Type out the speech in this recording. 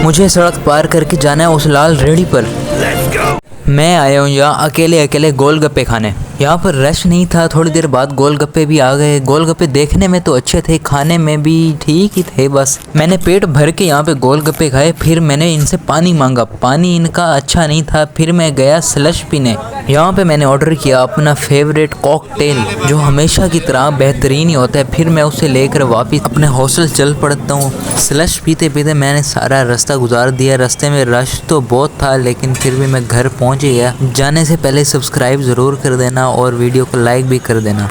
मुझे सड़क पार करके जाना है उस लाल रेहड़ी पर। मैं आया हूँ यहाँ अकेले अकेले गोलगप्पे खाने। यहाँ पर रश नहीं था, थोड़ी देर बाद गोलगप्पे भी आ गए। गोलगप्पे देखने में तो अच्छे थे, खाने में भी ठीक ही थे। बस मैंने पेट भर के यहाँ पे गोलगप्पे खाए। फिर मैंने इनसे पानी मांगा, पानी इनका अच्छा नहीं था। फिर मैं गया स्लश पीने। यहाँ पे मैंने ऑर्डर किया अपना फेवरेट कॉकटेल, जो हमेशा की तरह बेहतरीन ही होता है। फिर मैं उसे लेकर वापस अपने हॉस्टल चल पड़ता हूँ। स्लश पीते पीते मैंने सारा रास्ता गुजार दिया। रास्ते में रश तो बहुत था, लेकिन फिर भी मैं घर पहुँच गया। जाने से पहले सब्सक्राइब ज़रूर कर देना और वीडियो को लाइक भी कर देना।